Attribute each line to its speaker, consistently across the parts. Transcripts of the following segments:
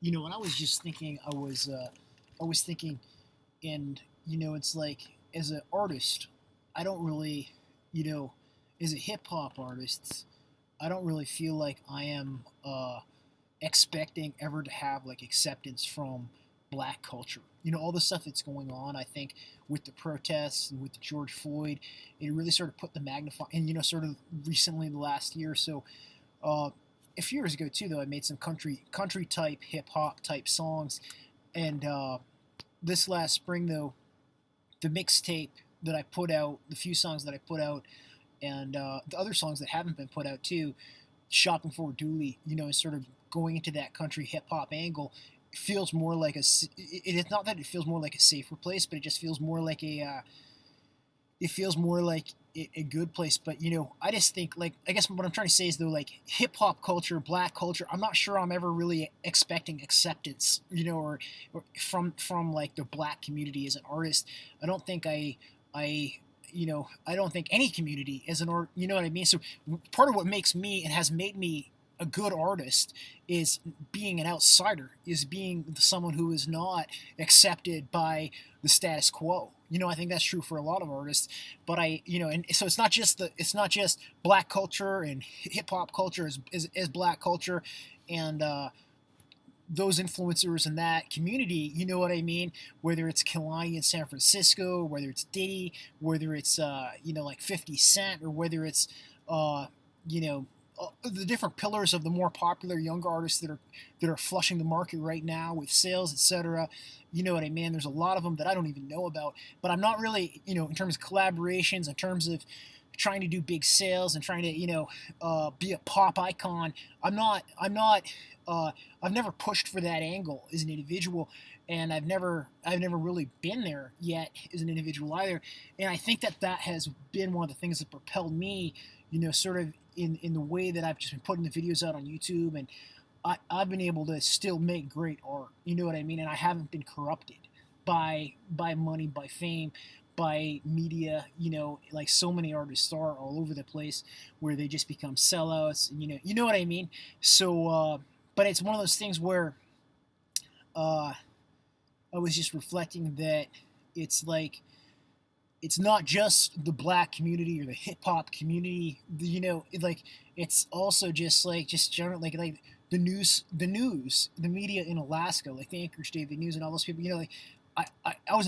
Speaker 1: When I was just thinking, I was thinking, and it's like as an artist, I don't really, you know, as a hip hop artist, I don't really feel like I am expecting ever to have like acceptance from black culture. All the stuff that's going on. I think with the protests and with the George Floyd, it really sort of put the magnify. And sort of recently, the last year or so, uh, a few years ago too, though, I made some country type hip hop type songs, and this last spring though, the mixtape that I put out, the few songs that I put out, and the other songs that haven't been put out too, shopping for Dooley, is sort of going into that country hip hop angle. Feels more like it's not that it feels more like a safer place, but it just feels more like it feels more like a good place. But I just think, like, I guess what I'm trying to say is though, like, hip hop culture, black culture, I'm not sure I'm ever really expecting acceptance, or from like the black community as an artist. I don't think I I don't think any community as an art, you know what I mean. So part of what makes me and has made me a good artist is being an outsider, is being someone who is not accepted by the status quo. I think that's true for a lot of artists, but and so it's not just black culture and hip hop culture as black culture, and those influencers in that community, you know what I mean? Whether it's Kalani in San Francisco, whether it's Diddy, whether it's like 50 Cent, or whether it's you know the different pillars of the more popular younger artists that are flushing the market right now with sales, etc. You know what I mean? There's a lot of them that I don't even know about, but I'm not really, in terms of collaborations, in terms of trying to do big sales and trying to be a pop icon. I'm not I've never pushed for that angle as an individual, and I've never really been there yet as an individual either. And I think that has been one of the things that propelled me, sort of in the way that I've just been putting the videos out on YouTube, and I've been able to still make great art. You know what I mean? And I haven't been corrupted by money, by fame, by media, like so many artists are all over the place, where they just become sellouts. And, you know what I mean. So, but it's one of those things where uh, I was just reflecting that it's like it's not just the black community or the hip hop community. Like it's also just like just general like the media in Alaska, like the Anchorage Daily News and all those people. Like I was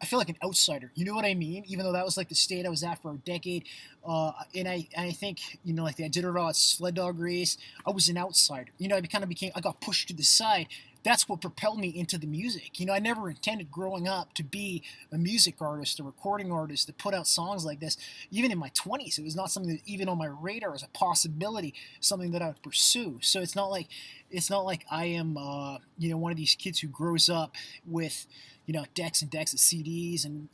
Speaker 1: I feel like an outsider. You know what I mean? Even though that was like the state I was at for a decade, and I think like the Iditarod sled dog race, I was an outsider. I got pushed to the side. That's what propelled me into the music. I never intended growing up to be a music artist, a recording artist, to put out songs like this. Even in my 20s, it was not something that even on my radar as a possibility, something that I would pursue. So it's not like I am one of these kids who grows up with decks and decks of CDs and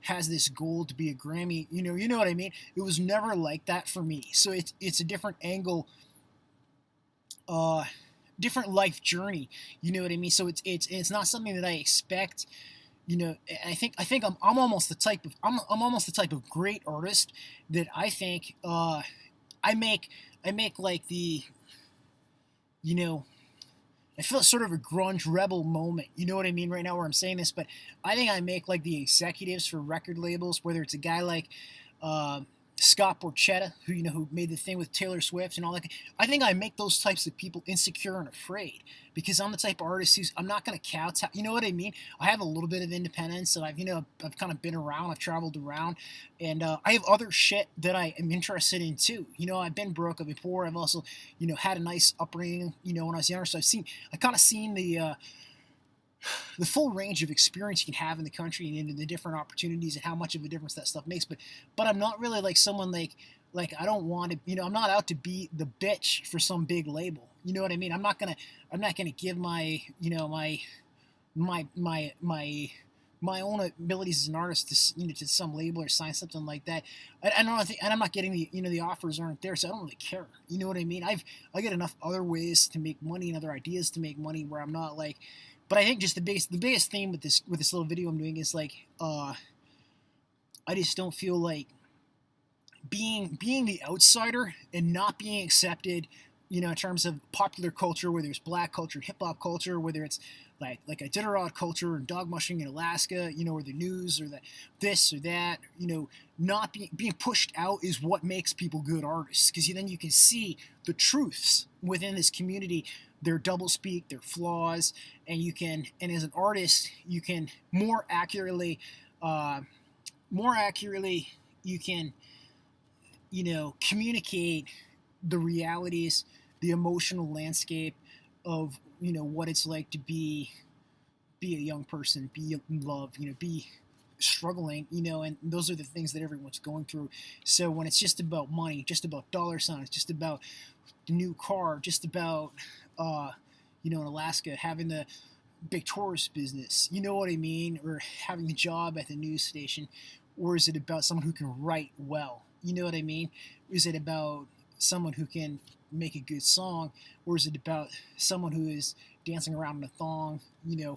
Speaker 1: has this goal to be a Grammy. You know what I mean. It was never like that for me. So it's a different angle, uh, different life journey. You know what I mean. So it's not something that I expect. I think I'm almost the type of I'm almost the type of great artist that I think I make I make like the you know I feel sort of a grunge rebel moment. You know what I mean right now where I'm saying this, but I think I make like the executives for record labels, whether it's a guy like uh, Scott Borchetta, who made the thing with Taylor Swift and all that. I think I make those types of people insecure and afraid, because I'm the type of artist who's I'm not going to kowtow. You know what I mean? I have a little bit of independence, and I've kind of been around. I've traveled around, and I have other shit that I am interested in too. I've been broke before. I've also had a nice upbringing. When I was younger, so I kind of seen the full range of experience you can have in the country and in the different opportunities and how much of a difference that stuff makes. But I'm not really like someone like I don't want to, I'm not out to be the bitch for some big label. You know what I mean? I'm not gonna give my my my my my own abilities as an artist to some label or sign something like that. I don't think, and I'm not getting the offers aren't there, so I don't really care. You know what I mean? I get enough other ways to make money and other ideas to make money where I'm not like. But I think just the biggest theme with this little video I'm doing is like I just don't feel like being the outsider and not being accepted in terms of popular culture, whether it's black culture, hip hop culture, whether it's like a Iditarod culture and dog mushing in Alaska, or the news or the this or that, not being pushed out is what makes people good artists, because then you can see the truths within this community, their double speak, their flaws, and as an artist, you can uh, more accurately, you can communicate the realities, the emotional landscape of what it's like to be a young person, be in love, be struggling, and those are the things that everyone's going through. So when it's just about money, just about dollar signs, just about the new car, just about in Alaska having the big tourist business, you know what I mean, or having the job at the news station, or is it about someone who can write well? You know what I mean? Is it about someone who can make a good song, or is it about someone who is dancing around in a thong,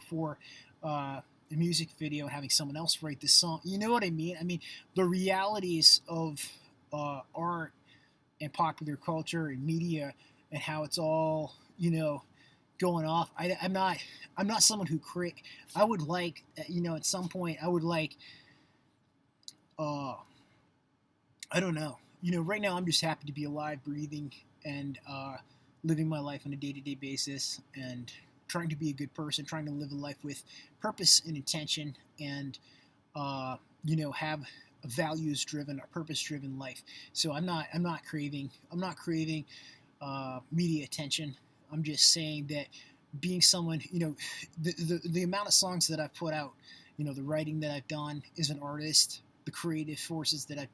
Speaker 1: for a music video and having someone else write this song? You know what I mean? I mean, the realities of art and popular culture and media and how it's all, going off. I'm not someone who create. I would like, at some point, I would like, uh, I don't know. Right now I'm just happy to be alive, breathing, and living my life on a day-to-day basis, and trying to be a good person, trying to live a life with purpose and intention, and have a values-driven, a purpose-driven life. So I'm not craving media attention. I'm just saying that being someone, the amount of songs that I've put out, the writing that I've done as an artist, the creative forces that I've